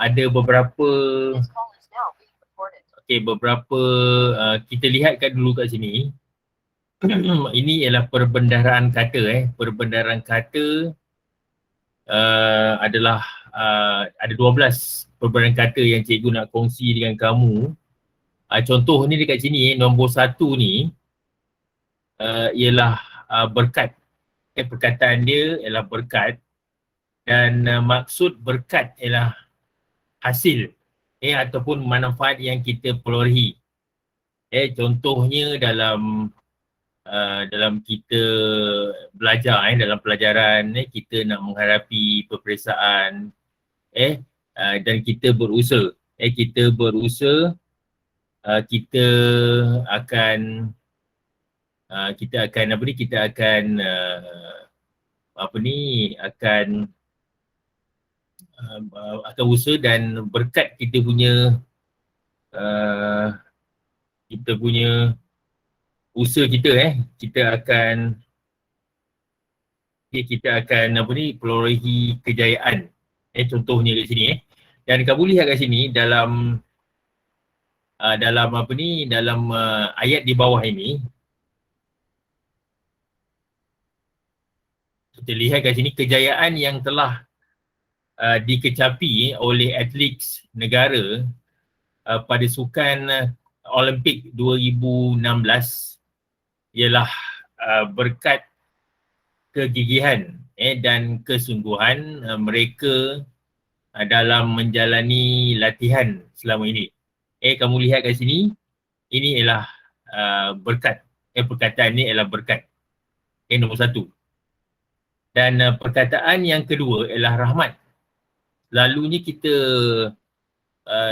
ada beberapa kita lihatkan dulu kat sini. Ini ialah perbendaharaan kata. Perbendaharaan kata adalah ada 12 perbendaharaan kata yang cikgu nak kongsi dengan kamu. Contoh ni dekat sini, nombor 1 ni ialah berkat. Perkataan dia ialah berkat dan maksud berkat ialah hasil ataupun manfaat yang kita perolehi. Contohnya dalam kita belajar, dalam pelajaran kita nak menghadapi peperiksaan dan kita berusaha. Kita berusaha, kita akan usaha dan berkat kita punya usaha kita kita akan perolehi kejayaan. Contohnya kat sini dan kamu lihat kat sini dalam ayat di bawah ini, kita lihat kat sini kejayaan yang telah dikecapi oleh atlet negara pada sukan Olimpik 2016 ialah berkat kegigihan dan kesungguhan mereka dalam menjalani latihan selama ini. Kamu lihat kat sini, ini ialah berkat. Perkataan ni ialah berkat. Nombor 1. Dan perkataan yang kedua ialah rahmat. Lalunya kita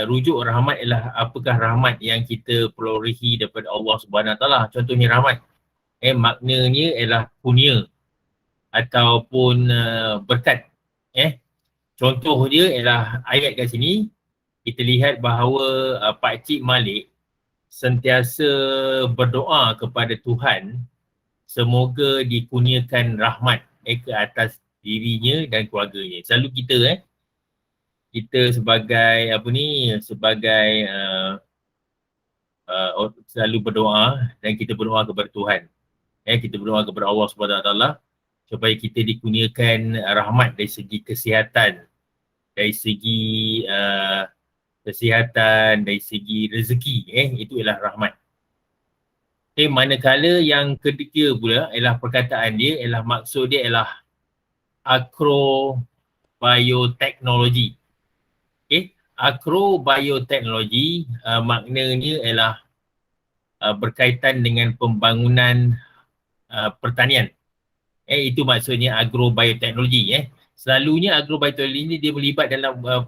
rujuk rahmat ialah apakah rahmat yang kita perolehi daripada Allah Subhanahu Wa Taala. Contohnya rahmat. Maknanya ialah kurnia ataupun berkat. Contoh dia ialah ayat kat sini. Kita lihat bahawa Pak Cik Malik sentiasa berdoa kepada Tuhan semoga dikurniakan rahmat ke atas dirinya dan keluarganya. Selalu kita sebagai selalu berdoa dan kita berdoa kepada Tuhan. Kita berdoa kepada Allah Subhanahu Wa Taala supaya kita dikurniakan rahmat dari segi kesihatan, dari segi dari segi rezeki. Itu ialah rahmat. Manakala yang ketiga pula ialah perkataan dia ialah maksud dia ialah agrobioteknologi. Agrobioteknologi maknanya ialah berkaitan dengan pembangunan pertanian. Itu maksudnya agrobioteknologi. Selalunya agrobioteknologi ini dia melibat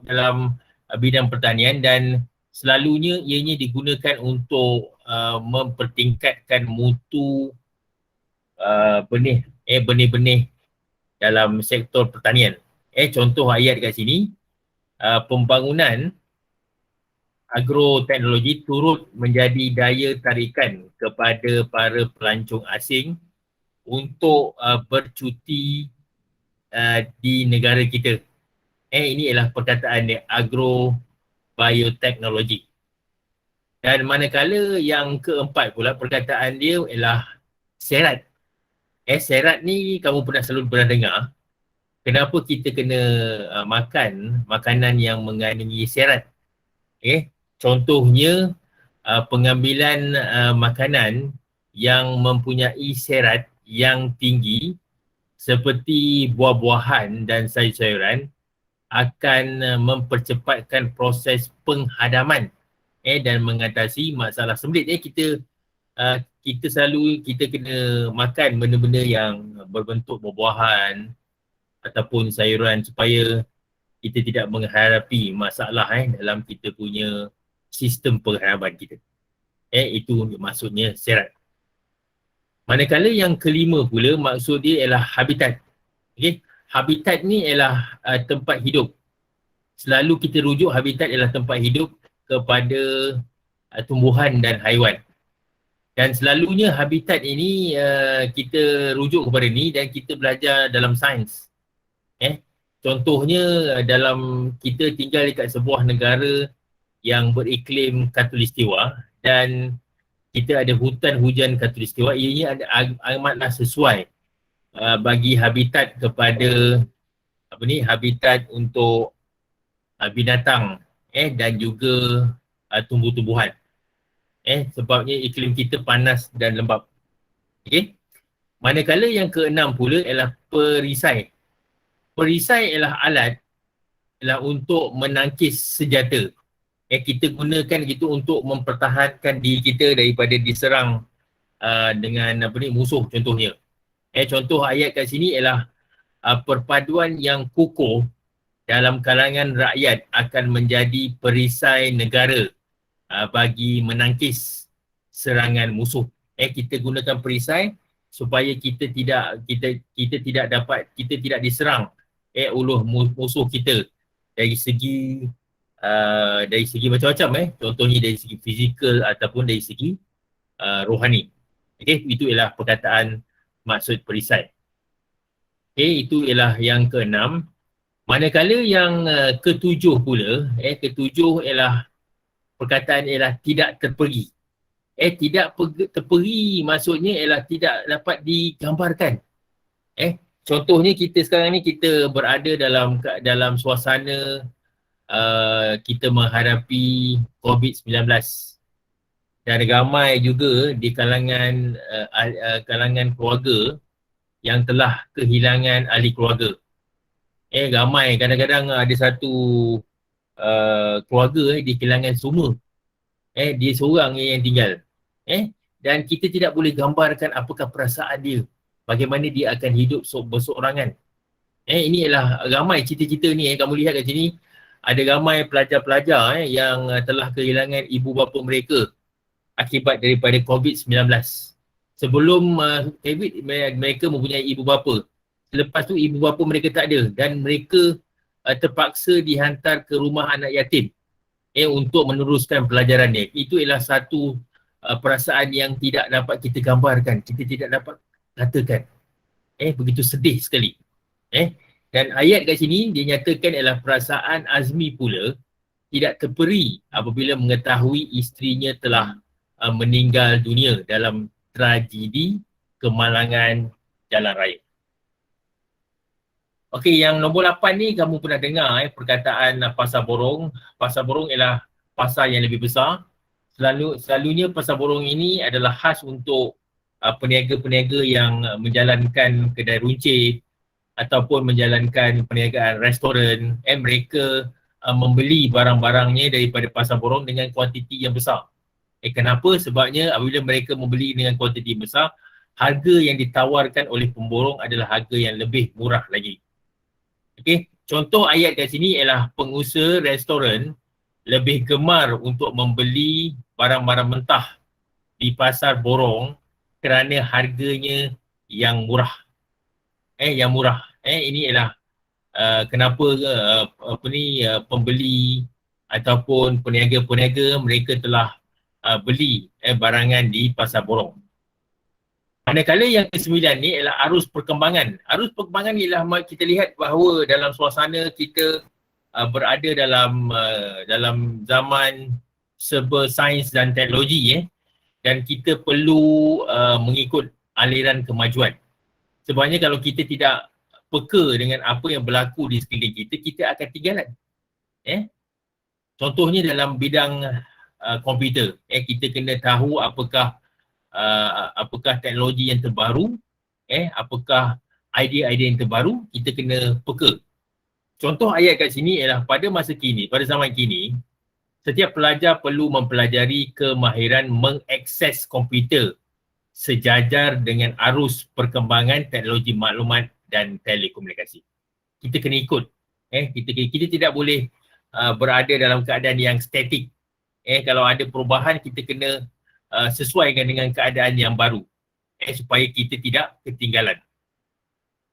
dalam bidang pertanian dan selalunya ianya digunakan untuk mempertingkatkan mutu benih-benih dalam sektor pertanian. Contoh ayat kat sini, pembangunan agroteknologi turut menjadi daya tarikan kepada para pelancong asing untuk bercuti di negara kita. Ini ialah perkataan dia, agrobioteknologi. Dan manakala yang keempat pula perkataan dia ialah serat. Serat ni kamu pernah dengar. Kenapa kita kena makan makanan yang mengandungi serat? Contohnya pengambilan makanan yang mempunyai serat yang tinggi seperti buah-buahan dan sayur-sayuran akan mempercepatkan proses penghadaman dan mengatasi masalah sembelit. Kita kena makan benda-benda yang berbentuk buah-buahan ataupun sayuran supaya kita tidak menghadapi masalah dalam kita punya sistem penghadapan kita. Itu maksudnya serat. Manakala yang kelima pula maksud dia ialah habitat. Habitat ni ialah tempat hidup. Selalu kita rujuk habitat ialah tempat hidup kepada tumbuhan dan haiwan. Dan selalunya habitat ini kita rujuk kepada ni dan kita belajar dalam sains. Contohnya dalam kita tinggal dekat sebuah negara yang beriklim khatulistiwa dan kita ada hutan hujan khatulistiwa, ianya amatlah sesuai bagi habitat kepada habitat untuk binatang dan juga tumbuh-tumbuhan. Sebabnya iklim kita panas dan lembap. Okey. Manakala yang keenam pula ialah perisai. Perisai ialah alat untuk menangkis senjata. Kita gunakan gitu untuk mempertahankan diri kita daripada diserang dengan musuh contohnya. Contoh ayat kat sini ialah perpaduan yang kukuh dalam kalangan rakyat akan menjadi perisai negara bagi menangkis serangan musuh. Kita gunakan perisai supaya kita tidak diserang oleh musuh kita dari segi macam-macam. Contohnya dari segi fizikal ataupun dari segi rohani. Itu ialah perkataan maksud perisai. Itu ialah yang keenam. Manakala yang ketujuh pula, ketujuh ialah perkataan ialah tidak terperi. Tidak terperi maksudnya ialah tidak dapat digambarkan. Contohnya kita sekarang ni kita berada dalam suasana kita menghadapi COVID-19 dan ramai juga di kalangan keluarga yang telah kehilangan ahli keluarga. Ramai kadang-kadang ada satu keluarga di kehilangan semua. Dia seorang yang tinggal. Dan kita tidak boleh gambarkan apakah perasaan dia. Bagaimana dia akan hidup berseorangan. Ini ialah ramai cerita-cerita ni. Kamu lihat kat sini, ada ramai pelajar-pelajar yang telah kehilangan ibu bapa mereka akibat daripada COVID-19. Sebelum COVID, mereka mempunyai ibu bapa. Selepas tu ibu bapa mereka tak ada dan mereka terpaksa dihantar ke rumah anak yatim untuk meneruskan pelajarannya. Itu ialah satu perasaan yang tidak dapat kita gambarkan, kita tidak dapat katakan. Begitu sedih sekali. Dan ayat kat sini dia nyatakan ialah perasaan Azmi pula tidak terperi apabila mengetahui isterinya telah meninggal dunia dalam tragedi kemalangan jalan raya. Okey, yang nombor 8 ni kamu pernah dengar perkataan pasar borong. Pasar borong ialah pasar yang lebih besar. Selalunya pasar borong ini adalah khas untuk peniaga-peniaga yang menjalankan kedai runcit ataupun menjalankan perniagaan restoran. Mereka membeli barang-barangnya daripada pasar borong dengan kuantiti yang besar. Kenapa? Sebabnya apabila mereka membeli dengan kuantiti besar, harga yang ditawarkan oleh pemborong adalah harga yang lebih murah lagi. Contoh ayat kat sini ialah pengusaha restoran lebih gemar untuk membeli barang-barang mentah di pasar borong kerana harganya yang murah. Yang murah. Ini ialah kenapa pembeli ataupun peniaga-peniaga mereka telah beli barangan di pasar borong. Manakala yang ke-9 ni ialah arus perkembangan. Arus perkembangan ialah kita lihat bahawa dalam suasana kita berada dalam zaman serba sains dan teknologi dan kita perlu mengikut aliran kemajuan. Sebabnya kalau kita tidak peka dengan apa yang berlaku di sekeliling kita, kita akan ketinggalan. Contohnya dalam bidang komputer, kita kena tahu apakah teknologi yang terbaru, apakah idea-idea yang terbaru, kita kena peka. Contoh ayat kat sini ialah pada zaman kini, setiap pelajar perlu mempelajari kemahiran mengakses komputer sejajar dengan arus perkembangan teknologi maklumat dan telekomunikasi. Kita kena ikut. Kita tidak boleh berada dalam keadaan yang statik. Kalau ada perubahan, kita kena sesuaikan dengan keadaan yang baru supaya kita tidak ketinggalan.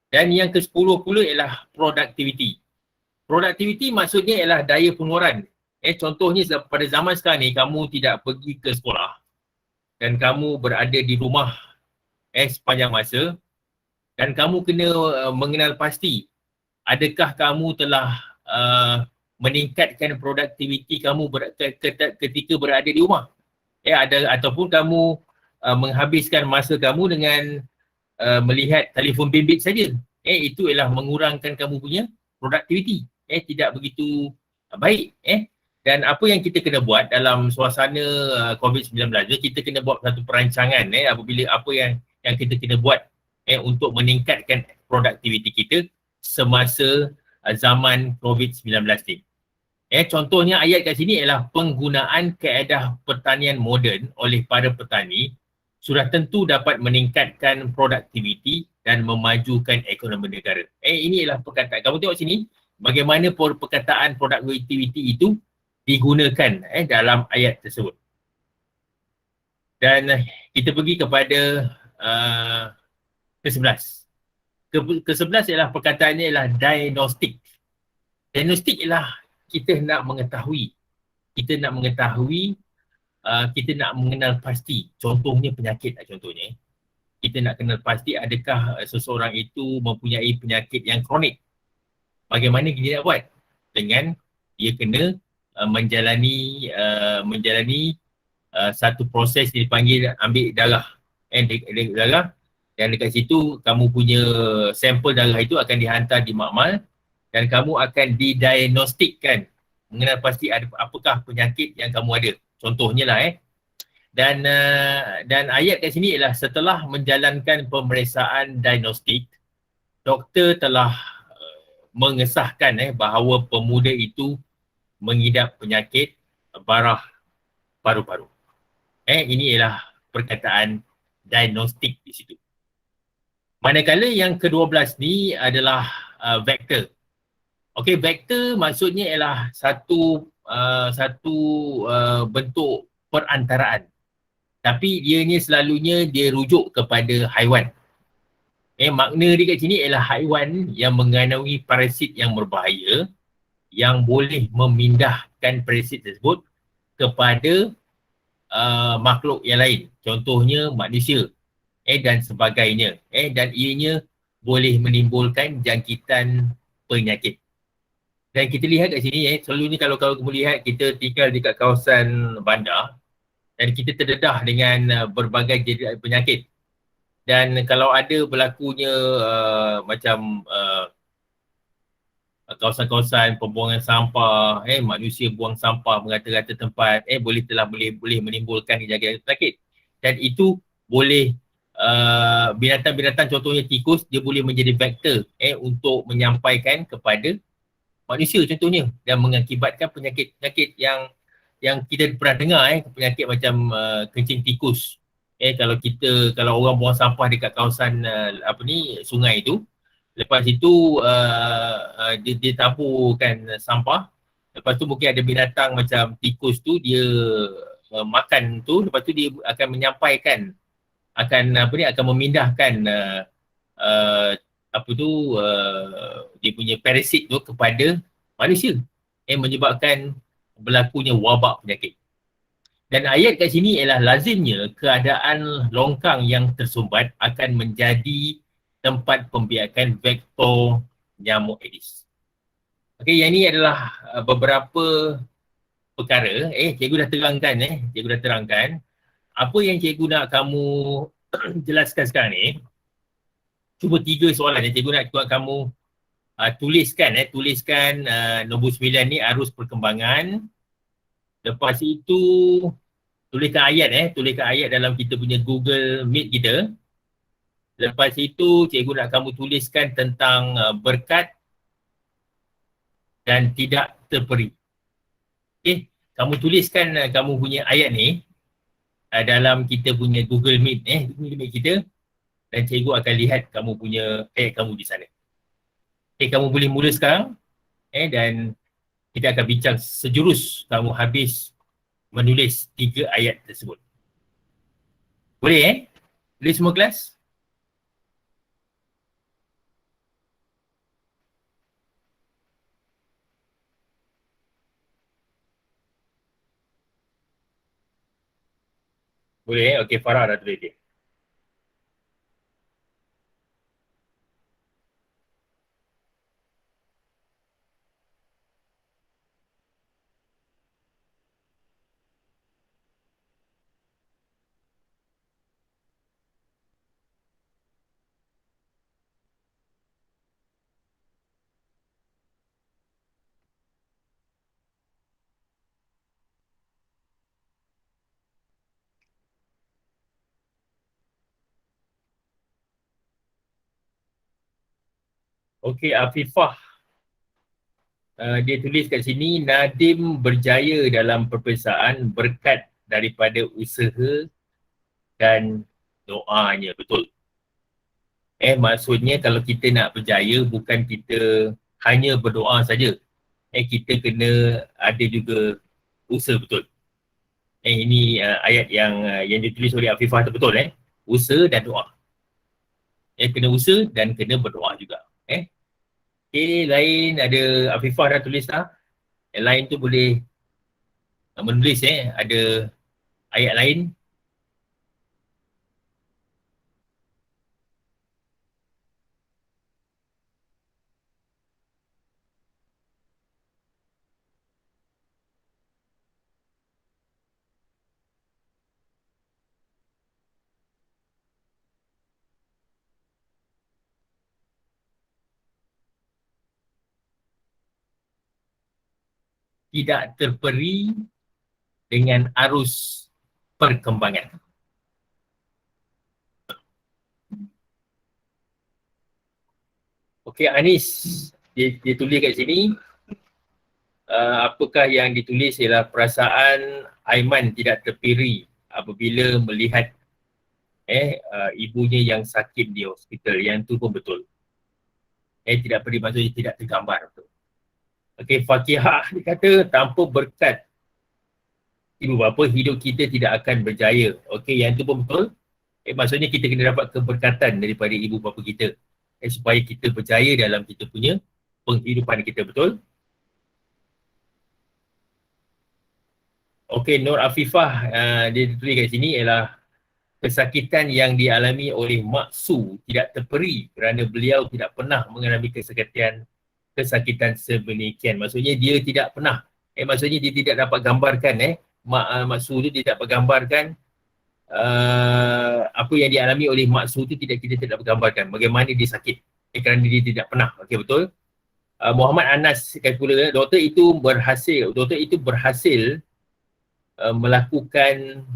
Dan yang ke-10 pula ialah productivity. Productivity maksudnya ialah daya pengeluaran. Contohnya pada zaman sekarang ni kamu tidak pergi ke sekolah dan kamu berada di rumah sepanjang masa dan kamu kena mengenal pasti adakah kamu telah meningkatkan produktiviti kamu ketika berada di rumah? Ataupun kamu menghabiskan masa kamu dengan melihat telefon bimbit saja. Itu ialah mengurangkan kamu punya produktiviti. Tidak begitu baik. Dan apa yang kita kena buat dalam suasana COVID-19 ni, kita kena buat satu perancangan apabila apa yang kita kena buat untuk meningkatkan produktiviti kita semasa zaman COVID-19 ni. Contohnya ayat kat sini ialah penggunaan kaedah pertanian moden oleh para petani sudah tentu dapat meningkatkan produktiviti dan memajukan ekonomi negara. Ini ialah perkataan. Kamu tengok sini bagaimana perkataan produktiviti itu digunakan dalam ayat tersebut. Dan kita pergi kepada ke-11. Ke-11 ialah perkataannya ialah diagnostik. Diagnostik ialah kita nak mengetahui. Kita nak mengenal pasti. Contohnya penyakit contohnya. Kita nak kenal pasti adakah seseorang itu mempunyai penyakit yang kronik. Bagaimana kita nak buat? Dengan dia kena menjalani satu proses yang dipanggil ambil darah. Darah, dan dekat situ kamu punya sampel darah itu akan dihantar di makmal dan kamu akan didiagnostikkan, mengenal pasti apakah penyakit yang kamu ada. Contohnya lah Dan ayat kat sini ialah setelah menjalankan pemeriksaan diagnostik, doktor telah mengesahkan bahawa pemuda itu mengidap penyakit barah paru-paru. Ini ialah perkataan diagnostik di situ. Manakala yang ke-12 ni adalah vektor. Okey, vektor maksudnya ialah satu bentuk perantaraan. Tapi ianya selalunya dia rujuk kepada haiwan. Makna dia kat sini ialah haiwan yang mengandungi parasit yang berbahaya yang boleh memindahkan parasit tersebut kepada makhluk yang lain. Contohnya manusia dan sebagainya. Dan ianya boleh menimbulkan jangkitan penyakit. Dan kita lihat kat sini, selalunya kalau kamu lihat kita tinggal dekat kawasan bandar dan kita terdedah dengan berbagai jenis penyakit. Dan kalau ada berlakunya macam kawasan-kawasan pembuangan sampah, manusia buang sampah merata-rata tempat, boleh menimbulkan jangkitan penyakit. Dan itu boleh binatang-binatang contohnya tikus, dia boleh menjadi vektor untuk menyampaikan kepada manusia contohnya dan mengakibatkan penyakit-penyakit yang kita pernah dengar penyakit macam kencing tikus. Kalau orang buang sampah dekat kawasan sungai itu, lepas itu dia taburkan sampah, lepas tu mungkin ada binatang macam tikus tu dia makan tu, lepas tu dia akan menyampaikan akan memindahkan dia punya parasit tu kepada manusia menyebabkan berlakunya wabak penyakit. Dan ayat kat sini ialah lazimnya keadaan longkang yang tersumbat akan menjadi tempat pembiakan vektor nyamuk Aedes. Okey, yang ini adalah beberapa perkara cikgu dah terangkan. Apa yang cikgu nak kamu jelaskan sekarang ni, cuba 3 soalan yang cikgu nak kamu tuliskan nombor 9 ni arus perkembangan. Lepas itu tuliskan ayat dalam kita punya Google Meet kita. Lepas itu cikgu nak kamu tuliskan tentang berkat dan tidak terperi. Okey, kamu tuliskan kamu punya ayat ni dalam kita punya Google Meet Google Meet kita, dan cikgu akan lihat kamu punya kamu di sana. Kamu boleh mula sekarang dan kita akan bincang sejurus kamu habis menulis 3 ayat tersebut. Boleh Boleh semua kelas? Boleh Okey, Farah dah tulis dia. Okey, Afifah. Dia tulis kat sini, Nadim berjaya dalam perpisahan berkat daripada usaha dan doanya. Betul. Maksudnya kalau kita nak berjaya bukan kita hanya berdoa saja. Kita kena ada juga usaha, betul. Ini ayat yang ditulis oleh Afifah tu betul. Usaha dan doa. Kena usaha dan kena berdoa juga. Okay, lain ada Afifah dah tulis dah. Yang lain tu boleh menulis ada ayat lain. Tidak terperi dengan arus perkembangan. Okey, Anis, dia tulis kat sini, apakah yang ditulis ialah perasaan Aiman tidak terperi apabila melihat ibunya yang sakit di hospital. Yang tu pun betul. Tidak peri maksudnya tidak tergambar. Okey, Fakihah dia kata tanpa berkat ibu bapa hidup kita tidak akan berjaya. Okey, yang tu pun betul. Maksudnya kita kena dapat keberkatan daripada ibu bapa kita supaya kita berjaya dalam kita punya penghidupan kita, betul? Okey, Nur Afifah dia tulis kat sini ialah kesakitan yang dialami oleh Mak Su tidak terperi kerana beliau tidak pernah mengalami kesakitan sedemikian. Maksudnya dia tidak pernah. Maksudnya dia tidak dapat gambarkan Mak Su tu tidak dapat gambarkan apa yang dialami oleh Mak Su tu kita tidak dapat gambarkan bagaimana dia sakit kerana dia tidak pernah. Okey, betul. Muhammad Anas kata pula doktor itu berhasil melakukan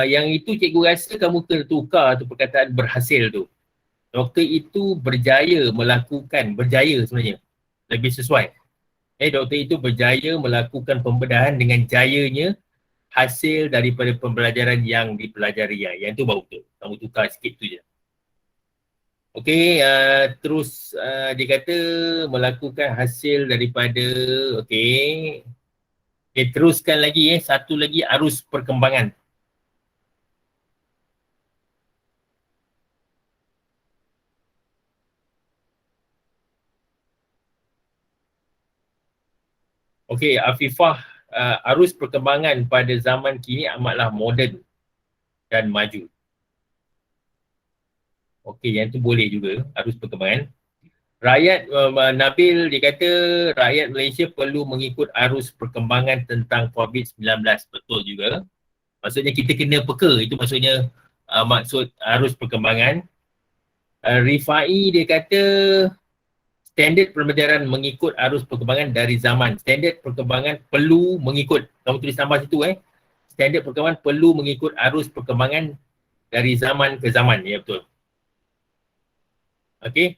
yang itu cikgu rasa kamu kena tukar tu perkataan berhasil tu. Doktor itu berjaya sebenarnya. Lebih sesuai. Doktor itu berjaya melakukan pembedahan dengan jayanya hasil daripada pembelajaran yang dipelajari. Yang tu baru betul. Kamu tukar sikit tu je. Okey, terus dia kata melakukan hasil daripada, okey, teruskan lagi satu lagi arus perkembangan. Okey, Afifah, arus perkembangan pada zaman kini amatlah moden dan maju. Okey, yang tu boleh juga arus perkembangan. Rakyat Nabil dia kata rakyat Malaysia perlu mengikut arus perkembangan tentang COVID-19. Betul juga. Maksudnya kita kena peka, itu maksudnya maksud arus perkembangan. Rifai dia kata standard pembelajaran mengikut arus perkembangan dari zaman. Standard perkembangan perlu mengikut. Kamu tulis tambah situ Standard perkembangan perlu mengikut arus perkembangan dari zaman ke zaman. Ya, betul. Okey.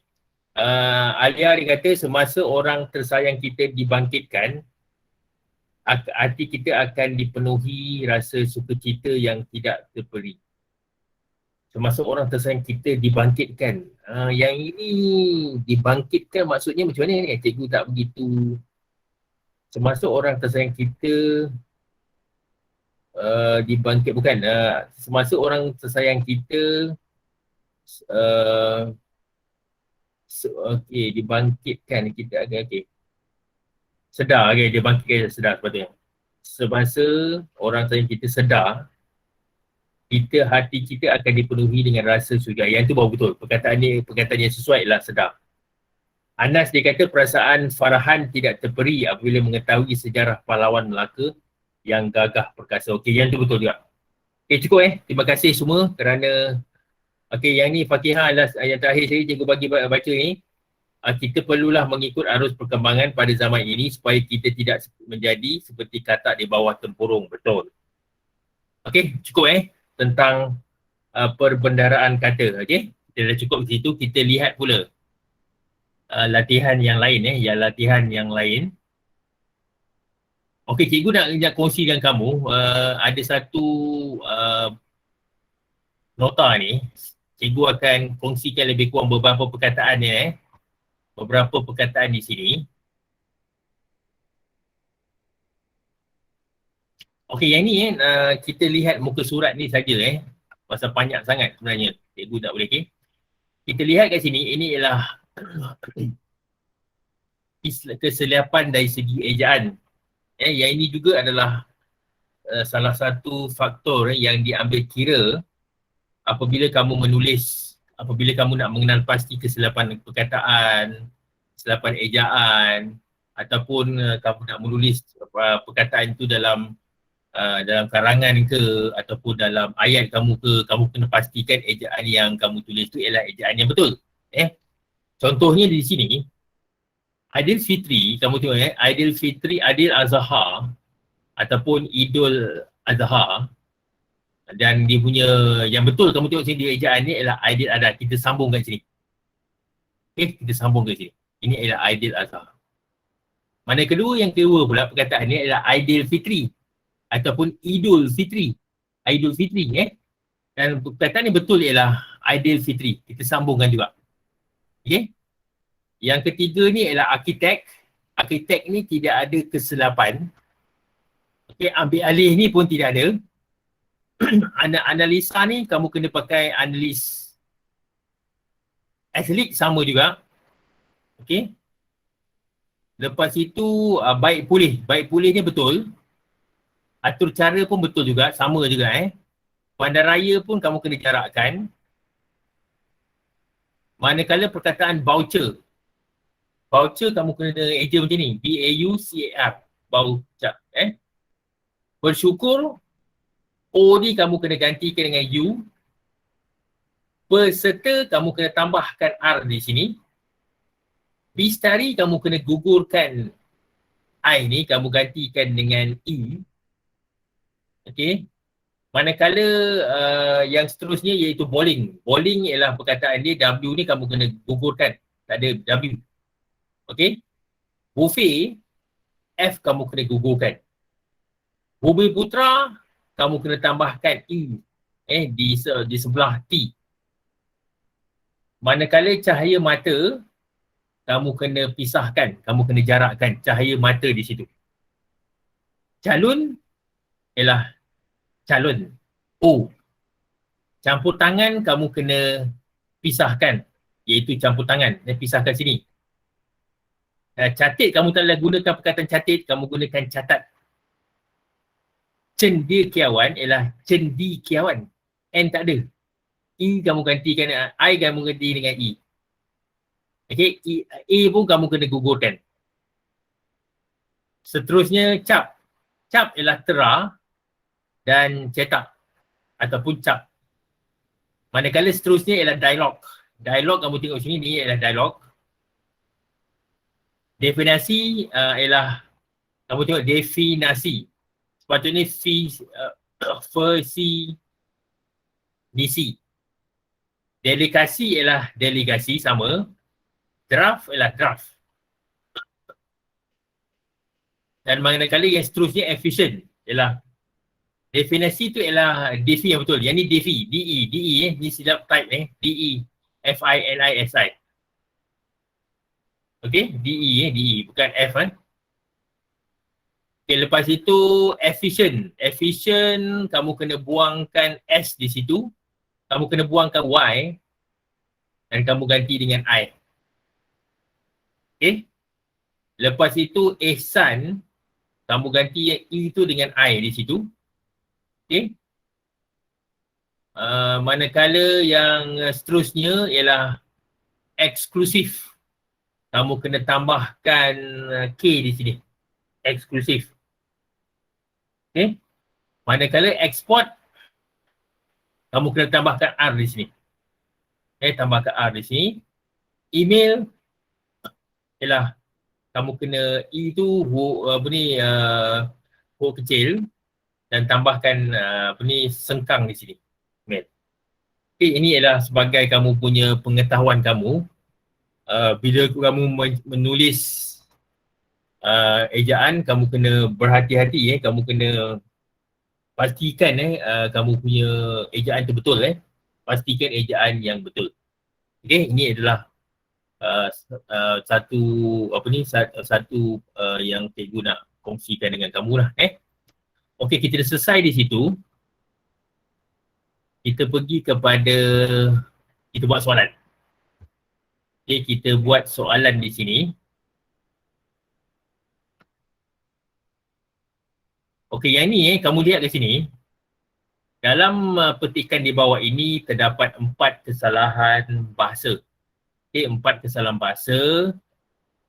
Alia dia kata semasa orang tersayang kita dibangkitkan, hati kita akan dipenuhi rasa sukacita yang tidak terperi. Semasa orang tersayang kita dibangkitkan. Yang ini dibangkitkan maksudnya macam mana ni? Cikgu tak begitu. Semasa orang tersayang kita dibangkit, bukan. Semasa orang tersayang kita dibangkitkan kita akan sedar, dia bangkitkan sedar sepatutnya. Semasa orang tersayang kita sedar, hati kita akan dipenuhi dengan rasa suka. Yang tu baru betul. Perkataan yang sesuai ialah sedar. Anas dia kata perasaan Farhan tidak terperi apabila mengetahui sejarah pahlawan Melaka yang gagah perkasa. Okey, yang tu betul juga. Okey, cukup Terima kasih semua kerana yang ni Fakihah adalah yang terakhir saya cikgu bagi baca ni. Kita perlulah mengikut arus perkembangan pada zaman ini supaya kita tidak menjadi seperti katak di bawah tempurung. Betul. Okey, cukup tentang perbendaraan kata. Okey, kita dah cukup di situ. Kita lihat pula latihan yang lain latihan yang lain. Okey, cikgu nak kongsikan kamu ada satu uh, nota ni. Cikgu akan kongsikan lebih kurang beberapa perkataan ni beberapa perkataan di sini. Okey, yang ni kita lihat muka surat ni saja pasal banyak sangat sebenarnya. Cikgu tak boleh kita lihat kat sini, ini ialah kesilapan dari segi ejaan. Yang ini juga adalah salah satu faktor yang diambil kira apabila kamu menulis, apabila kamu nak mengenal pasti kesilapan perkataan, kesilapan ejaan, ataupun kamu nak menulis perkataan itu dalam karangan ke ataupun dalam ayat kamu ke, kamu kena pastikan ejaan yang kamu tulis tu ialah ejaan yang betul. Contohnya di sini, Aidilfitri, kamu tengok Aidilfitri, Aidil Azha ataupun Idul Azha, dan dia punya yang betul kamu tengok sini di ejaan ni ialah Aidil Adha. Kita sambung kat sini. Kita sambung kat sini. Ini ialah Aidil Azha. Mana yang kedua pula perkataan ni ialah Aidilfitri ataupun Idul Fitri. Idul Fitri dan perkataan ni betul ialah Aidilfitri. Kita sambungkan juga. Okey. Yang ketiga ni ialah arkitek. Arkitek ni tidak ada kesilapan. Okey, ambil alih ni pun tidak ada. Analisa ni kamu kena pakai analis. Atlet sama juga. Okey. Lepas itu baik pulih. Baik pulih ni betul. Atur cara pun betul juga, sama juga Bandaraya pun kamu kena jarakkan. Manakala perkataan voucher. Voucher kamu kena eja macam ni. B-A-U-C-A-R. Voucher. Bersyukur, O ni kamu kena gantikan dengan U. Peserta kamu kena tambahkan R di sini. Bistari kamu kena gugurkan I ni, kamu gantikan dengan E. Okey. Manakala yang seterusnya iaitu bowling. Bowling ialah perkataan dia, W ni kamu kena gugurkan. Tak ada W. Okey. Buffet, F kamu kena gugurkan. Bumi Putra, kamu kena tambahkan E di sebelah T. Manakala cahaya mata, kamu kena pisahkan, kamu kena jarakkan cahaya mata di situ. Calon ialah calon, O. Campur tangan kamu kena pisahkan, iaitu campur tangan, dan pisahkan sini. Catit, kamu tak boleh gunakan perkataan catit, kamu gunakan catat. Cendekiawan ialah cendikiawan. N tak ada. E kamu gantikan, I kamu ganti dengan E. Okey, A pun kamu kena gugurkan. Seterusnya cap. Cap ialah tera dan cetak ataupun cap. Manakala seterusnya ialah dialog. Dialog kamu tengok sini, ni ialah dialog. Definasi ialah kamu tengok definasi. Sepatutnya versi DC. Delegasi ialah delegasi, sama. Draft ialah draft. Dan manakala yang seterusnya efficient ialah definisi tu ialah DEFI yang betul. Yang ni DEFI, DE ni silap type DE, F-I-N-I-S-I. Okey, DE bukan F Okay, lepas itu efficient. Efficient kamu kena buangkan S di situ. Kamu kena buangkan Y dan kamu ganti dengan I. Okay. Lepas itu ihsan, kamu ganti yang E itu dengan I di situ. Okay. Manakala yang seterusnya ialah eksklusif. Kamu kena tambahkan K di sini. Eksklusif. Okay. Manakala ekspor, kamu kena tambahkan R di sini. Okay, tambahkan R di sini. Email ialah kamu kena E tu huruf kecil dan tambahkan sengkang di sini. Email. Okay, ini ialah sebagai kamu punya pengetahuan kamu bila kamu menulis ejaan, kamu kena berhati-hati kamu kena pastikan kamu punya ejaan tu betul pastikan ejaan yang betul. Okey, ini adalah satu satu yang cikgu nak kongsikan dengan kamu lah Okey, kita dah selesai di situ. Kita pergi kepada kita buat soalan. Okey, kita buat soalan di sini. Okey, yang ni kamu lihat di sini. Dalam petikan di bawah ini terdapat 4 kesalahan bahasa. Okey, 4 kesalahan bahasa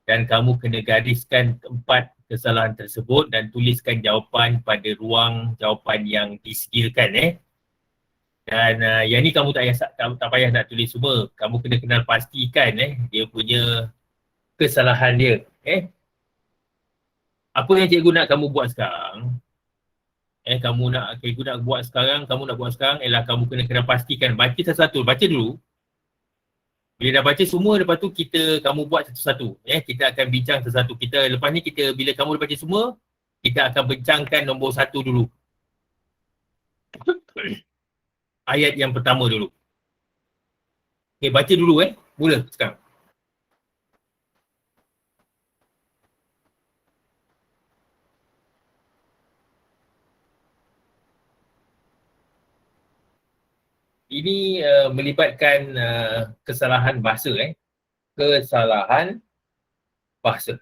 dan kamu kena gariskan 4 kesalahan tersebut dan tuliskan jawapan pada ruang jawapan yang disediakan Dan yang ni kamu tak payah nak tulis semua. Kamu kena kenal pastikan dia punya kesalahan dia. Apa yang cikgu nak kamu buat sekarang? Cikgu nak buat sekarang, kamu nak buat sekarang ialah kamu kena pastikan baca satu-satu. Baca dulu. Bila dah baca semua, lepas tu kamu buat satu-satu. Kita akan bincang satu-satu. Lepas ni bila kamu dah baca semua, kita akan bincangkan nombor 1 dulu. Ayat yang pertama dulu. Okay, baca dulu Mula sekarang. Ini melibatkan kesalahan bahasa Kesalahan bahasa.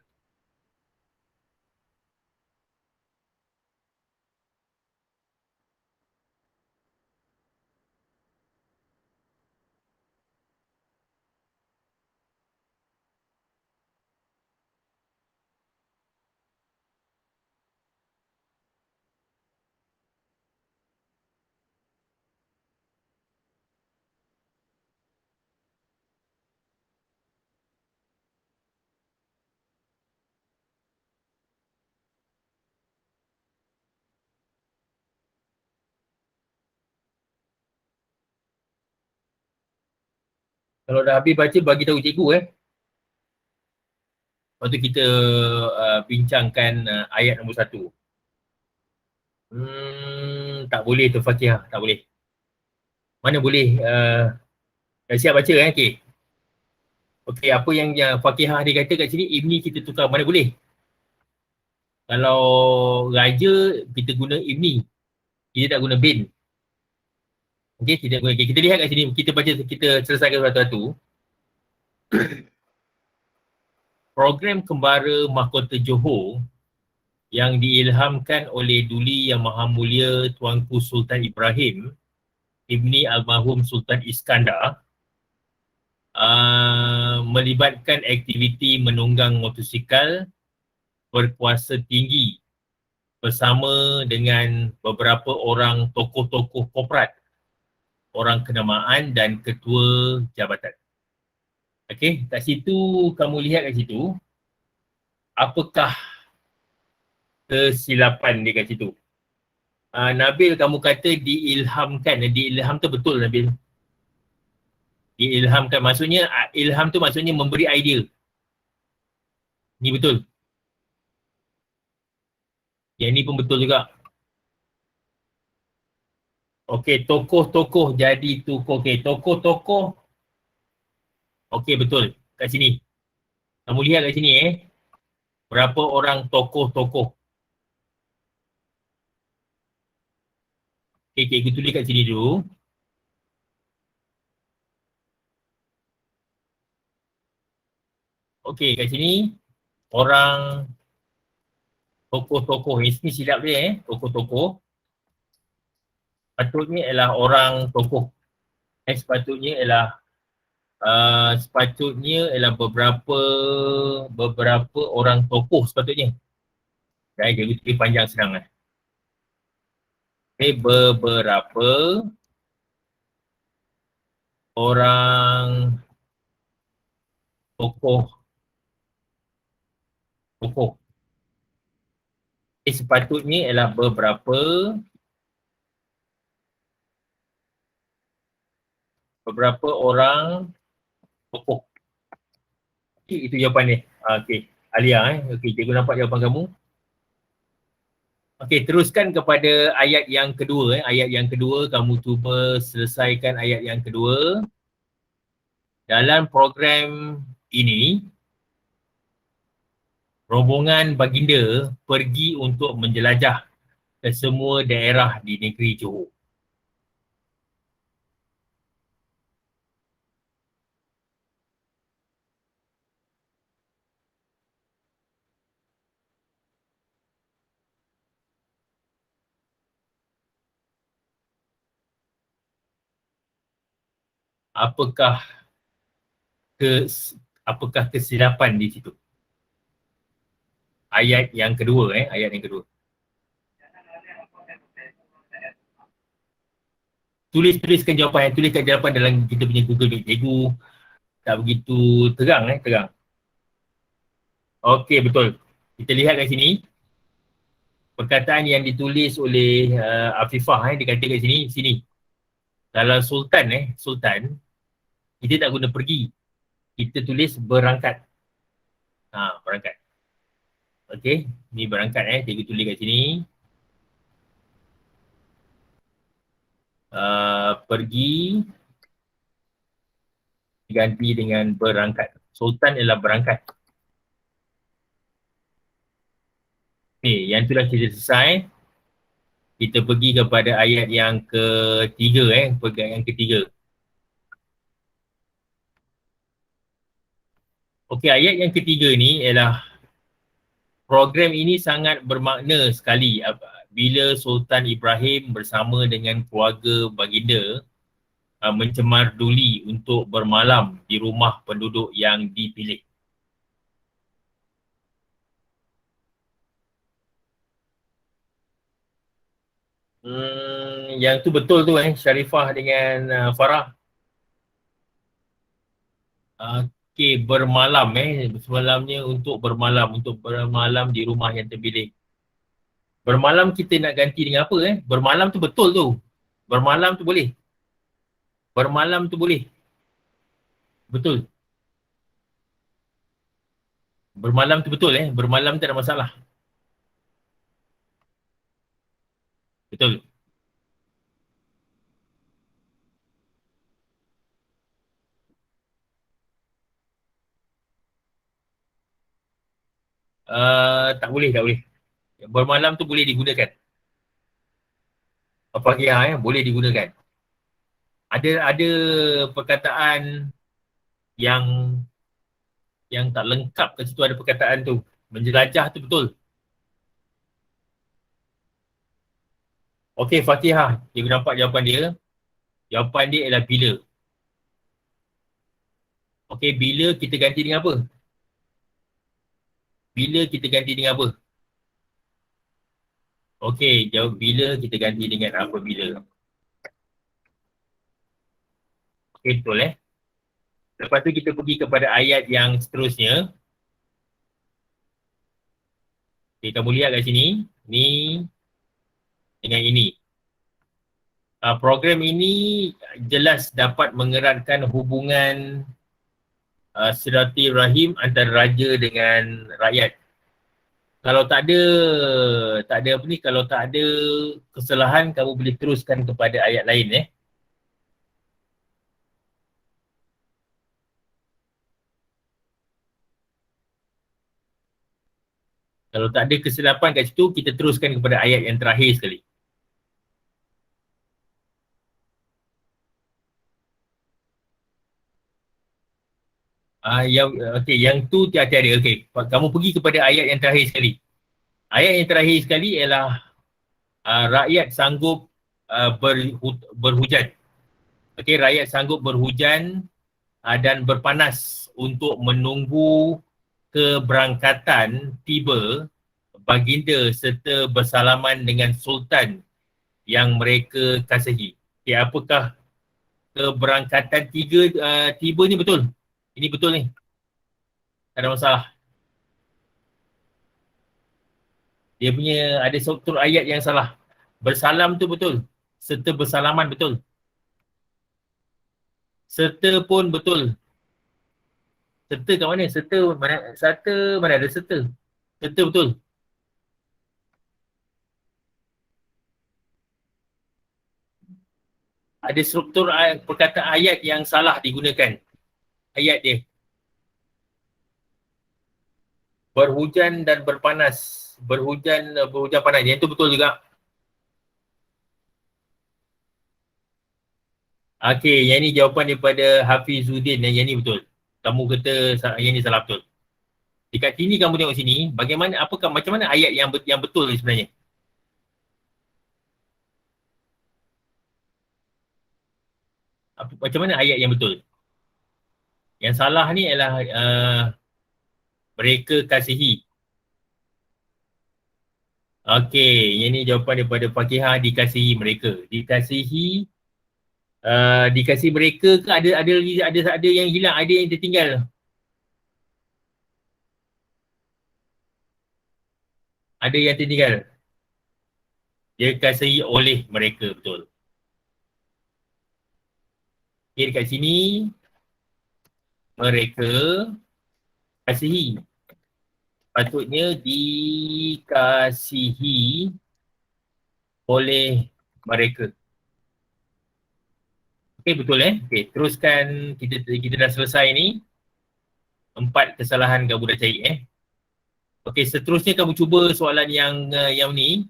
Kalau dah habis baca, bagi tahu cikgu Lepas tu kita bincangkan ayat nombor 1. Tak boleh tu Fakihah, tak boleh. Mana boleh? Dah siap baca okey. Okey, apa yang Fakihah dia kata kat sini, Ibni kita tukar, mana boleh? Kalau raja, kita guna Ibni. Kita tak guna bin. Okey, kita lihat kat sini, kita baca, kita selesaikan satu-satu. Program Kembara Mahkota Johor yang diilhamkan oleh Duli Yang Maha Mulia Tuanku Sultan Ibrahim, Ibni Almarhum Sultan Iskandar, melibatkan aktiviti menunggang motosikal berkuasa tinggi bersama dengan beberapa orang tokoh-tokoh korporat, orang kenamaan dan ketua jabatan. Okey, kat situ kamu lihat kat situ, apakah kesilapan dia kat situ? Nabil, kamu kata diilhamkan. Diilham tu betul Nabil? Diilhamkan maksudnya, ilham tu maksudnya memberi idea. Ni betul. Yang ni pun betul juga. Okey, tokoh-tokoh jadi tokoh. Okey, tokoh-tokoh. Okey, betul. Kat sini. Kamu lihat kat sini berapa orang tokoh-tokoh. Okey, cikgu tulis kat sini dulu. Okey, kat sini orang tokoh-tokoh. Ini silap dia tokoh-tokoh. Sepatutnya ialah orang tokoh. Sepatutnya ialah beberapa orang tokoh sepatutnya. Jadi dia panjang senang beberapa orang tokoh. Sepatutnya ialah beberapa orang tokoh. Itu jawapan dia. Okey. Alia Okey, cikgu nampak jawapan kamu. Okey, teruskan kepada ayat yang kedua. Ayat yang kedua, kamu cuba selesaikan ayat yang kedua. Dalam program ini, rombongan baginda pergi untuk menjelajah ke semua daerah di negeri Johor. Apakah ke apakah kesilapan di situ? Ayat yang kedua, ayat yang kedua. Tuliskan jawapan, tuliskan jawapan dalam kita punya Google Meet. Cikgu tak begitu terang, terang. Okey, betul. Kita lihat kat sini. Perkataan yang ditulis oleh Afifah, dia kata kat sini. Kalau Sultan, Sultan, kita tak guna pergi. Kita tulis berangkat. Berangkat. Okey, ni berangkat, cikgu tulis kat sini. Pergi diganti dengan berangkat. Sultan ialah berangkat. Ni, yang tu dah kita selesai. Kita pergi kepada ayat yang ketiga, pergi ayat yang ketiga. Okey, ayat yang ketiga ni ialah program ini sangat bermakna sekali bila Sultan Ibrahim bersama dengan keluarga baginda mencemar duli untuk bermalam di rumah penduduk yang dipilih. Yang tu betul tu, Sharifah dengan Farah. Okey, bermalam, semalamnya untuk bermalam di rumah yang terpilih. Bermalam kita nak ganti dengan apa, Bermalam tu betul tu. Bermalam tu boleh. Bermalam tu boleh. Betul. Bermalam tu betul, Bermalam tu ada masalah. Betul. Tak boleh. Bermalam tu boleh digunakan. Pagi boleh digunakan. Ada perkataan yang tak lengkap kat situ, ada perkataan tu. Menjelajah tu betul. Okey, Fatihah. Dia nampak jawapan dia. Jawapan dia ialah bila. Okey, bila kita ganti dengan apa? Bila kita ganti dengan apa? Okey, jawab bila kita ganti dengan apabila. Okey, betul Lepas tu kita pergi kepada ayat yang seterusnya. Okay, kamu lihat kat sini. Ni dengan ini. Program ini jelas dapat mengeratkan hubungan silaturahim antara raja dengan rakyat. Kalau tak ada apa ni, kalau tak ada kesalahan, kamu boleh teruskan kepada ayat lain Kalau tak ada kesilapan kat situ, kita teruskan kepada ayat yang terakhir sekali. Yang tu tiada. Okey, kamu pergi kepada ayat yang terakhir sekali. Ayat yang terakhir sekali ialah rakyat sanggup berhujan. Okey, rakyat sanggup berhujan dan berpanas untuk menunggu keberangkatan tiba baginda serta bersalaman dengan sultan yang mereka kasihi. Okay, apakah keberangkatan tiba ni betul? Ini betul ni. Tak ada masalah. Dia punya ada struktur ayat yang salah. Bersalam tu betul. Serta bersalaman betul. Serta pun betul. Serta kat mana? Serta mana ada serta? Serta betul. Ada struktur perkataan ayat yang salah digunakan. Ayat dia. Berhujan dan berpanas. Berhujan panas. Yang itu betul juga. Okey, yang ni jawapan daripada Hafizuddin. Yang ni betul. Kamu kata yang ni salah betul. Dekat sini kamu tengok sini, macam mana ayat yang betul ni sebenarnya? Macam mana ayat yang betul? Yang salah ni ialah mereka kasihi. Okey, yang ni jawapan daripada Fakihah, dikasihi mereka. Dikasihi mereka ke ada yang hilang, ada yang tertinggal. Ada yang tertinggal. Dia kasihi oleh mereka, betul. Okay, dekat sini mereka kasihi. Patutnya dikasihi oleh mereka. Okey, betul Okey, teruskan, kita dah selesai ni. 4 kesalahan kamu dah cari Okey, seterusnya kamu cuba soalan yang ni.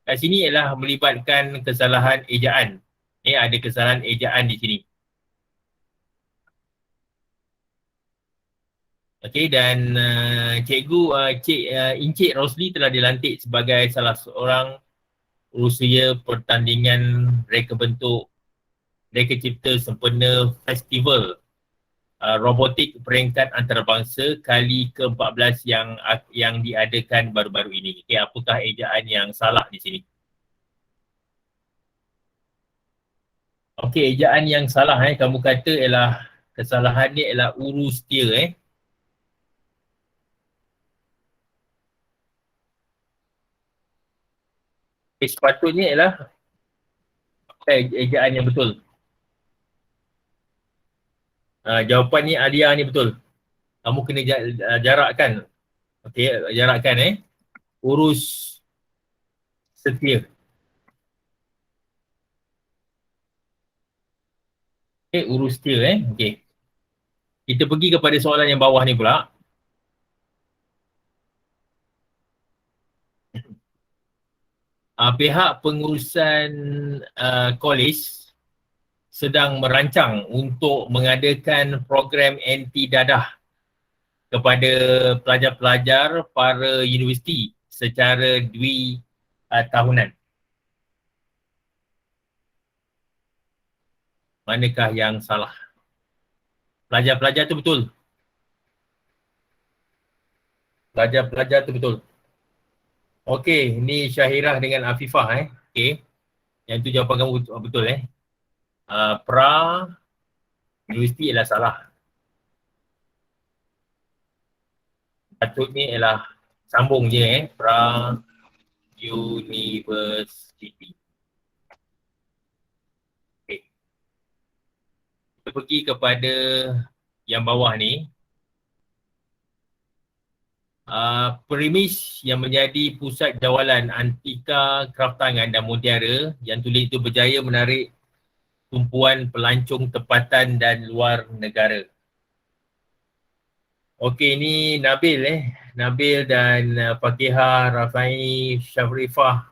Kat sini ialah melibatkan kesalahan ejaan. Ada kesalahan ejaan di sini. Okey, dan Encik Rosli telah dilantik sebagai salah seorang urusia pertandingan reka cipta sempena festival robotik peringkat antarabangsa kali ke-14 yang diadakan baru-baru ini. Okey, apakah ejaan yang salah di sini? Okey, ejaan yang salah kamu kata ialah kesalahan ni ialah urus dia sepatutnya ialah ejaan yang betul. Jawapan ni Alia ni betul. Kamu kena jarakkan. Okey, jarakkan urus setia. Okey, urus setia Okey. Kita pergi kepada soalan yang bawah ni pula. Pihak pengurusan kolej sedang merancang untuk mengadakan program anti dadah kepada pelajar-pelajar para universiti secara tahunan. Manakah yang salah? Pelajar-pelajar tu betul. Pelajar-pelajar tu betul. Okey, ni Syahirah dengan Afifah Okey. Yang tu jawapan kamu betul pra universiti ialah salah. Patutnya ialah sambung je pra universiti. Okey. Kita pergi kepada yang bawah ni. Premis yang menjadi pusat jawalan antika kraftangan dan mutiara yang tulis itu berjaya menarik tumpuan pelancong tempatan dan luar negara. Okey, ini Nabil Nabil dan Fakihah, Rafaini, Syafrifah.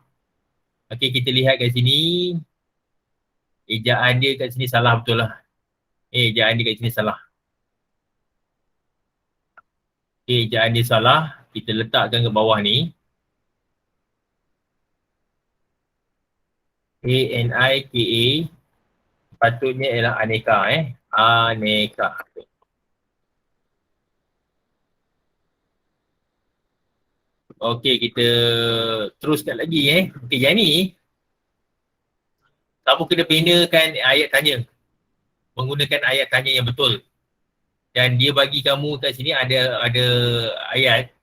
Okey, kita lihat kat sini. Ejaan dia kat sini salah betul lah. Ejaan dia kat sini salah. Ejaan dia salah. Kita letakkan ke bawah ni. A-N-I-K-A. Patutnya ialah aneka Aneka. Okey, kita teruskan lagi Okey, yang ni kamu kena benakan ayat tanya. Menggunakan ayat tanya yang betul. Dan dia bagi kamu kat sini ada ayat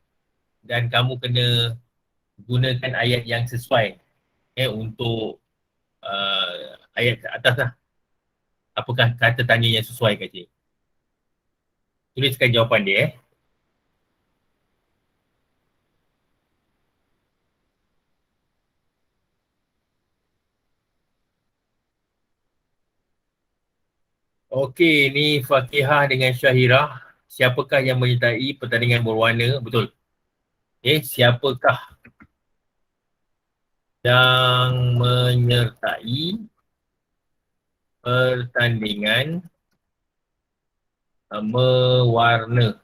dan kamu kena gunakan ayat yang sesuai untuk ayat atas lah. Apakah kata tanya yang sesuai kat sini. Tuliskan jawapan dia Okey, ni Fakihah dengan Syahirah. Siapakah yang menyertai pertandingan berwarna? Betul. Siapakah yang menyertai pertandingan mewarna?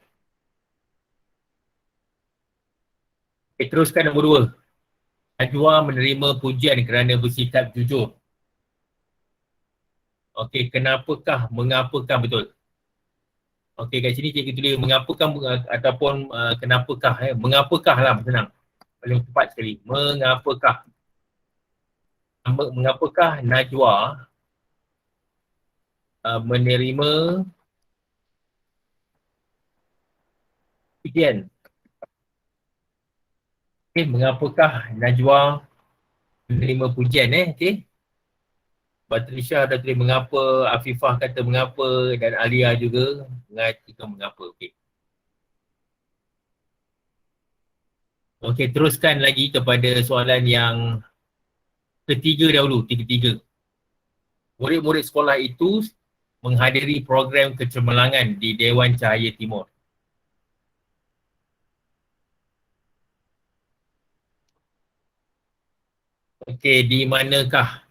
Teruskan nombor 2. Najwa menerima pujian kerana bersikap jujur. Okey, kenapakah, mengapakah, betul. Okey, kat sini cikgu tulis mengapakah ataupun kenapakah. Mengapakah lah, senang. Paling cepat sekali. Mengapakah Najwa menerima pujian? Okey, mengapakah Najwa menerima pujian okey. Batrisha dah tulis mengapa, Afifah kata mengapa dan Alia juga mengatakan mengapa. Okey. Okey, teruskan lagi kepada soalan yang ketiga dahulu, ketiga. Murid-murid sekolah itu menghadiri program kecemerlangan di Dewan Cahaya Timur. Okey, di manakah?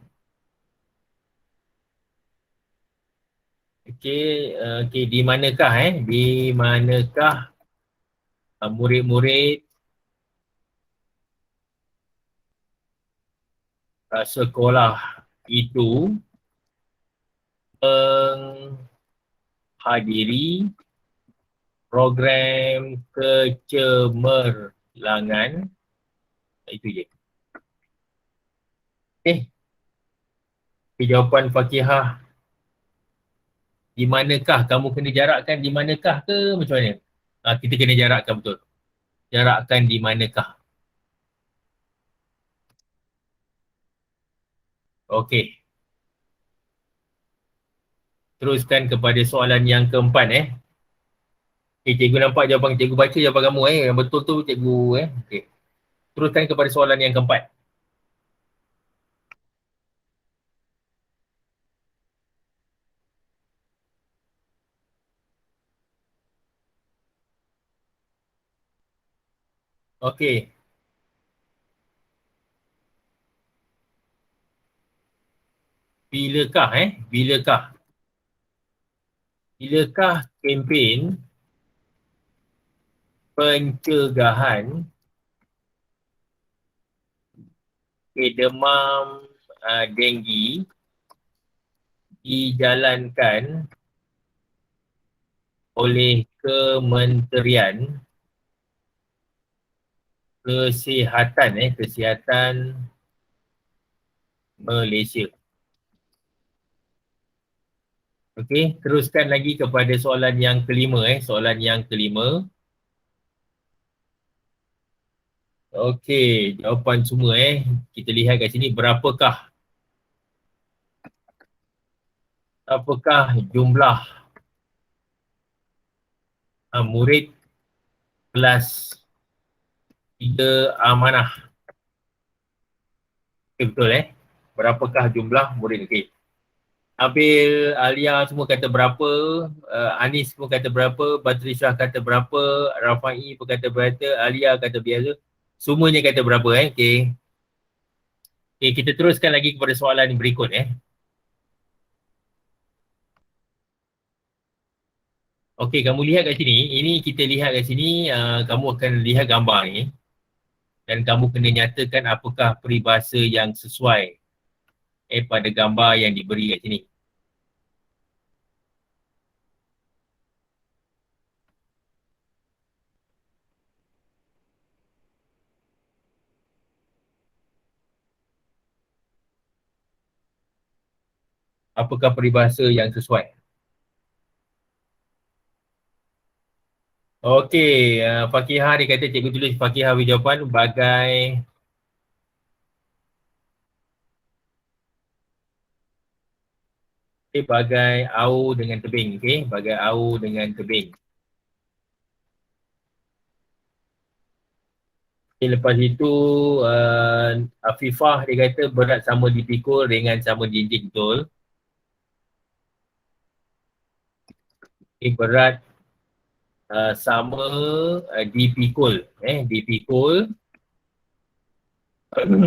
Okey, di manakah Di manakah murid-murid sekolah itu menghadiri program kecemerlangan? Itu je. Jawapan Fakihah. Di manakah? Kamu kena jarakkan di manakah ke macam mana? Kita kena jarakkan betul. Jarakkan di manakah. Okey. Teruskan kepada soalan yang keempat cikgu nampak jawapan, cikgu baca jawapan kamu yang betul tu cikgu Okey. Teruskan kepada soalan yang keempat. Okey. Bilakah kempen pencegahan demam denggi dijalankan oleh Kementerian Kesihatan Malaysia. Okey, teruskan lagi kepada soalan yang kelima soalan yang kelima. Okey, jawapan semua kita lihat kat sini berapakah jumlah murid kelas 3 amanah. Okay, betul berapakah jumlah murid? Okey. Abil, Alia semua kata berapa, Anis pun kata berapa, Batrisha kata berapa, Rafai pun kata berapa, Alia kata biasa. Semuanya kata berapa okey. Okey, kita teruskan lagi kepada soalan berikut Okey, kamu lihat kat sini, ini kita lihat kat sini, kamu akan lihat gambar ni dan kamu kena nyatakan apakah peribahasa yang sesuai pada gambar yang diberi kat sini. Apakah peribahasa yang sesuai? Okey, Fakihah dia kata cikgu tulis Fakihah beri jawapan bagai au dengan tebing. Okey, bagai au dengan tebing. Lepas itu Afifah dia kata berat sama dipikul, ringan sama jinjing, betul. Berat sama dipikul, dipikul.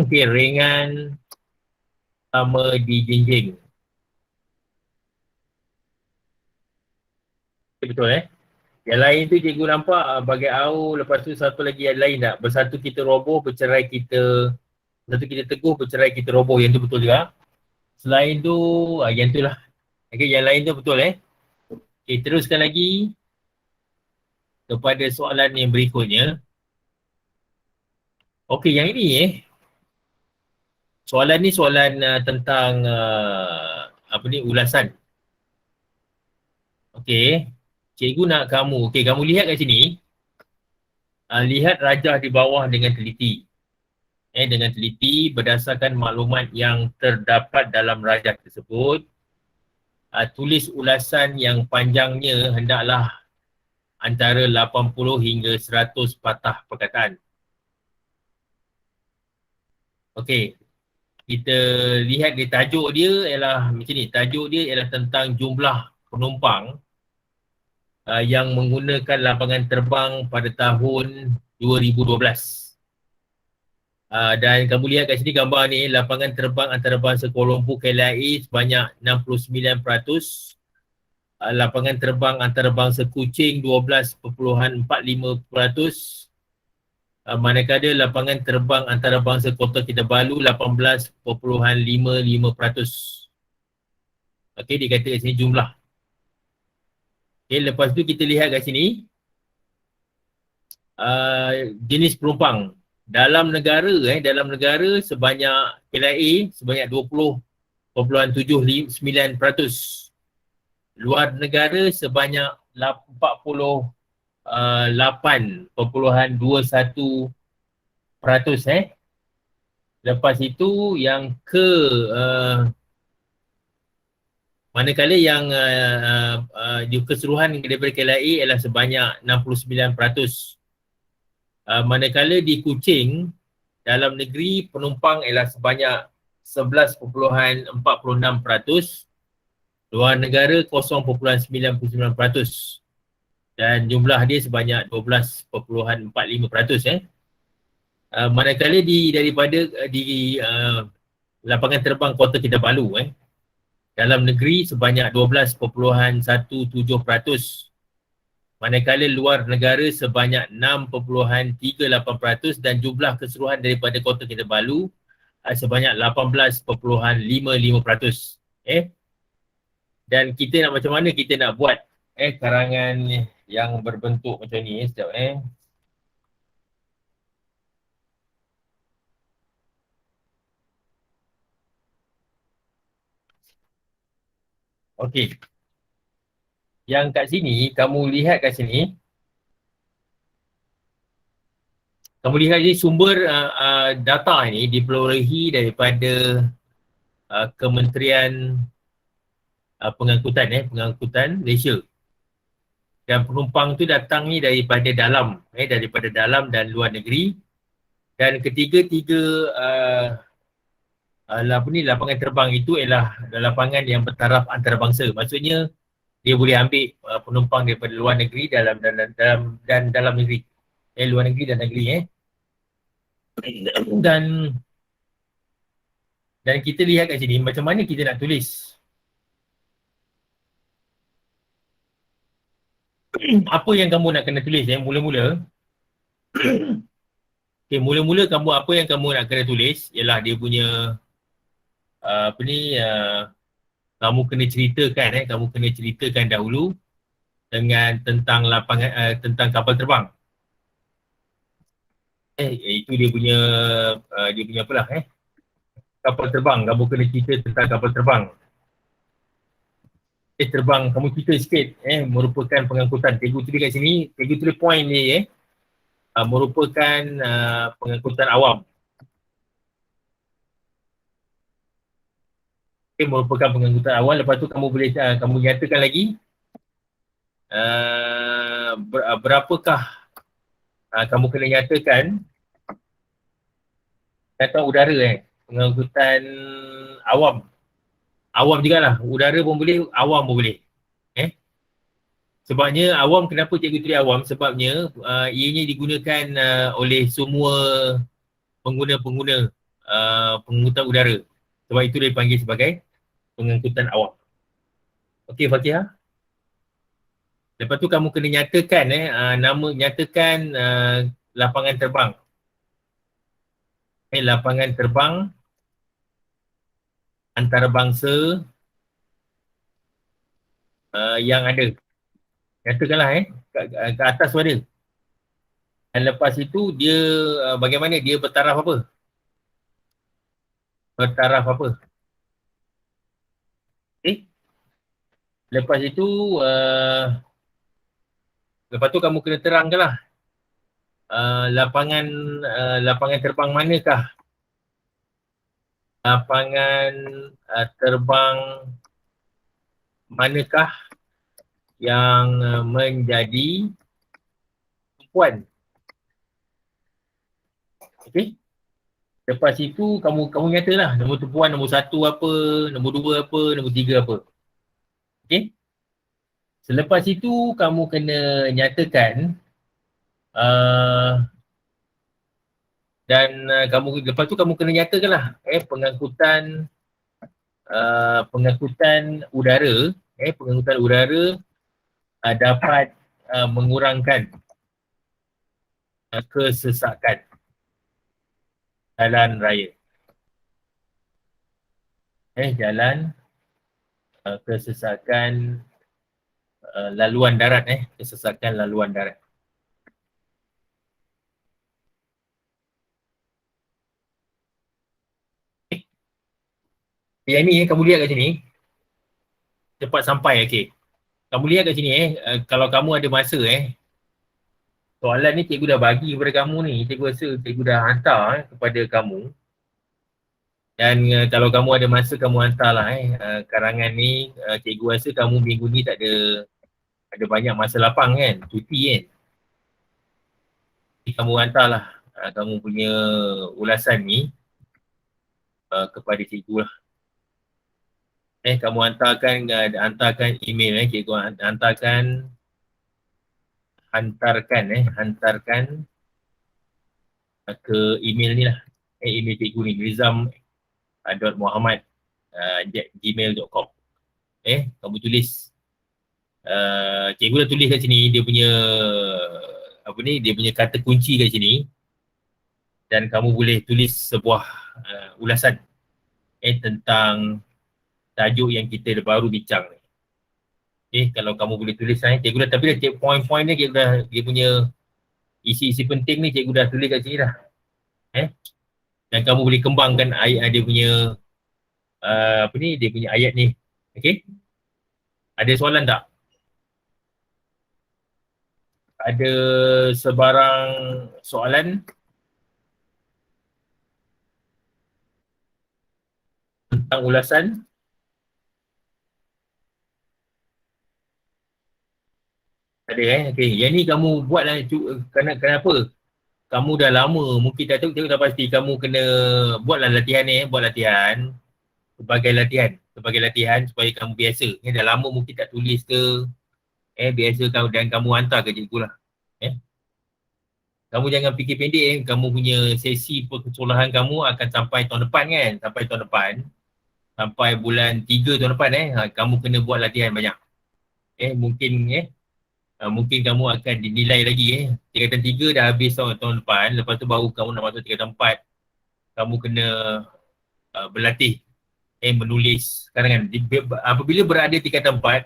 Okay, ringan sama dijinjing. Betul Yang lain tu cikgu nampak bagi au, lepas tu satu lagi yang lain tak? Bersatu kita roboh, bercerai kita, satu kita teguh, bercerai kita roboh. Yang tu betul juga. Selain tu, yang tu lah. Okay, yang lain tu betul Okay, teruskan lagi kepada soalan yang berikutnya. Okay, yang ini soalan ni soalan tentang apa ni, ulasan. Okay, cikgu nak kamu, okay, kamu lihat kat sini. Lihat rajah di bawah dengan teliti. Dengan teliti berdasarkan maklumat yang terdapat dalam rajah tersebut, tulis ulasan yang panjangnya hendaklah antara 80 hingga 100 patah perkataan. Okey, kita lihat di tajuk dia ialah macam ni. Tajuk dia ialah tentang jumlah penumpang yang menggunakan lapangan terbang pada tahun 2012. Dan kamu lihat kat sini gambar ni, lapangan terbang antarabangsa Kuala Lumpur KLIA sebanyak 69%, lapangan terbang antarabangsa Kuching 12.45%, manakala lapangan terbang antarabangsa Kota Kinabalu 18.55%. Okey, dia kata kat sini jumlah. Okey, lepas tu kita lihat kat sini jenis penumpang. Dalam negara sebanyak KLIA sebanyak 20.79%. Luar negara sebanyak 48.21%. Lepas itu yang manakala yang di keseluruhan daripada KLIA ialah sebanyak 69%. Manakala di Kuching dalam negeri penumpang ialah sebanyak 11.46%, luar negara 0.99%, dan jumlah dia sebanyak 12.45%. Manakala daripada lapangan terbang Kota Kinabalu dalam negeri sebanyak 12.17%. Manakala luar negara sebanyak 6.38% dan jumlah keseluruhan daripada Kota Kinabalu sebanyak 18.55%. Dan kita nak macam mana kita nak buat karangan yang berbentuk macam ni sekejap Okey. Yang kat sini, kamu lihat kat sini. Kamu lihat ni sumber data ini diperolehi daripada Kementerian Pengangkutan Malaysia. Dan penumpang tu datang ni daripada dalam dan luar negeri. Dan ketiga-tiga lapangan terbang itu ialah lapangan yang bertaraf antarabangsa. Maksudnya dia boleh ambil penumpang daripada luar negeri dalam negeri. Luar negeri dan negeri dan kita lihat kat sini macam mana kita nak tulis. Apa yang kamu nak kena tulis mula-mula. Okay, mula-mula apa yang kamu nak kena tulis ialah dia punya kamu kena ceritakan dahulu dengan tentang lapangan tentang kapal terbang. Itu dia punya apalah kapal terbang. Kamu kena cerita tentang kapal terbang. Terbang, kamu cerita sikit merupakan pengangkutan. Cikgu tulis kat sini, cikgu tulis point ni merupakan pengangkutan awam. Merupakan pengangkutan awam. Lepas tu kamu boleh kamu nyatakan lagi berapakah kamu kena nyatakan Pengangkutan udara pengangkutan awam. Awam juga lah, udara pun boleh, awam pun boleh. Sebabnya awam, kenapa cikgu tulis awam? Sebabnya ianya digunakan oleh semua pengguna-pengguna pengangkutan udara. Sebab itu dia dipanggil sebagai pengangkutan awam. Okey Fatihah. Lepas tu kamu kena nyatakan nyatakan lapangan terbang. Lapangan terbang antarabangsa yang ada. Nyatakanlah ke atas tu ada. Dan lepas itu dia bagaimana dia bertaraf apa? Bertaraf apa? Lepas itu lepas tu kamu kena terangkanlah lapangan terbang manakah? Lapangan terbang manakah yang menjadi tumpuan? Okey. Lepas itu kamu nyatalah nombor tumpuan nombor 1 apa, nombor 2 apa, nombor 3 apa. Okey. Selepas itu kamu kena nyatakan dan kamu lepas tu kamu kena nyatakanlah pengangkutan udara dapat mengurangkan kesesakan jalan raya. Jalan kesesakan laluan darat kesesakan laluan darat. Yang ni kamu lihat kat sini. Cepat sampai okey. Kamu lihat kat sini kalau kamu ada masa soalan ni cikgu dah bagi kepada kamu ni. Cikgu rasa cikgu dah hantar kepada kamu. Dan kalau kamu ada masa kamu hantarlah karangan ni. Cikgu rasa kamu minggu ni tak ada banyak masa lapang kan, cuti kan. Jadi kamu hantarlah kamu punya ulasan ni kepada cikgu lah. Kamu hantarkan email cikgu hantarkan ke email ni lah. Email cikgu ni rizam.muhammad@gmail.com. Kamu tulis. Cikgu dah tulis kat sini dia punya dia punya kata kunci kat sini. Dan kamu boleh tulis sebuah ulasan tentang tajuk yang kita baru bincang ni. Kalau kamu boleh tulis cikgu dah, tapi dah poin-poin ni cikgu dah, dia punya isi-isi penting ni cikgu dah tulis kat sini dah. Dan kamu boleh kembangkan ayat dia punya dia punya ayat ni. Okey? Ada soalan tak? Ada sebarang soalan tentang ulasan? Ada okey. Yang ni kamu buatlah kenapa? Kamu dah lama, mungkin tak tahu dah pasti kamu kena buatlah latihan ni, buat latihan sebagai latihan supaya kamu biasa. Dah lama mungkin tak tulis ke, biasa kamu dan kamu hantar ke cikgu lah. Kamu jangan fikir pendek kamu punya sesi persekolahan kamu akan sampai tahun depan kan, sampai bulan 3 tahun depan kamu kena buat latihan banyak. Mungkin kamu akan dinilai lagi tingkatan 3 dah habis tahun depan, lepas tu baru kamu nak masuk tingkatan 4. Kamu kena berlatih menulis karangan. Apabila berada tingkatan 4,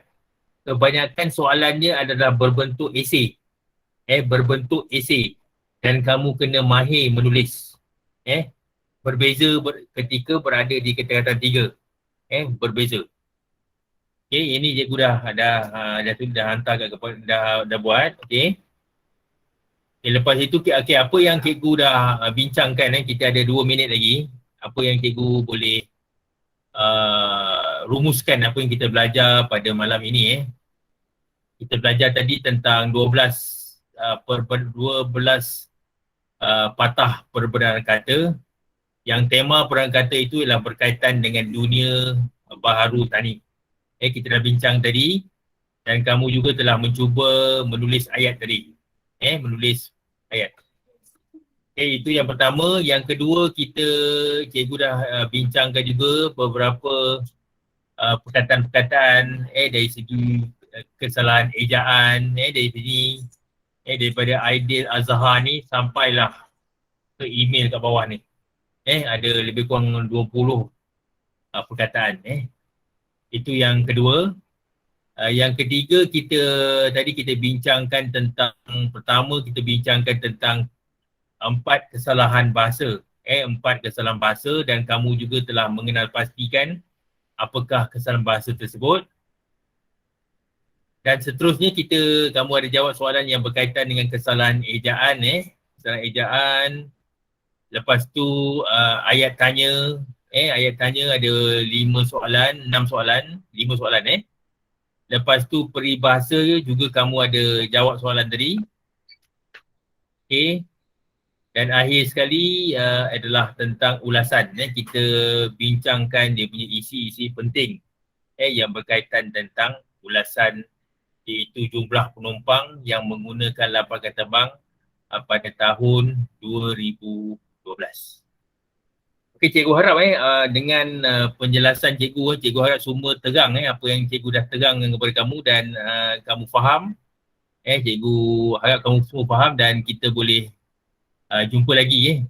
kebanyakan soalannya adalah berbentuk esei. Dan kamu kena mahir menulis. Berbeza ketika berada di tingkatan 3. Berbeza. Ini cikgu dah hantar dah buat. Lepas itu apa yang cikgu dah bincangkan kita ada 2 minit lagi. Apa yang cikgu boleh rumuskan apa yang kita belajar pada malam ini. Kita belajar tadi tentang 12 patah perbendaharaan kata. Yang tema perang kata itu ialah berkaitan dengan dunia baharu tani. Kita dah bincang tadi dan kamu juga telah mencuba menulis ayat tadi. Menulis ayat. Itu yang pertama. Yang kedua, cikgu dah bincangkan juga beberapa perkataan-perkataan dari segi kesalahan ejaan dari sini daripada Aidil Azhar ni sampailah ke email kat bawah ni. Ada lebih kurang 20 perkataan. Itu yang kedua. Yang ketiga, tadi kita bincangkan tentang, pertama kita bincangkan tentang 4 kesalahan bahasa. 4 kesalahan bahasa dan kamu juga telah mengenal pastikan apakah kesalahan bahasa tersebut. Dan seterusnya kamu ada jawab soalan yang berkaitan dengan kesalahan ejaan. Kesalahan ejaan. Lepas tu ayat tanya. Ayat tanya ada 5 soalan, 6 soalan, 5 soalan. Lepas tu peribahasa juga kamu ada jawab soalan tadi. Dan akhir sekali adalah tentang ulasan. Kita bincangkan dia punya isi-isi penting yang berkaitan tentang ulasan, iaitu jumlah penumpang yang menggunakan lapangan terbang pada tahun 2012. Okey, cikgu harap dengan penjelasan cikgu harap semua terang apa yang cikgu dah terangkan kepada kamu dan kamu faham. Cikgu harap kamu semua faham dan kita boleh jumpa lagi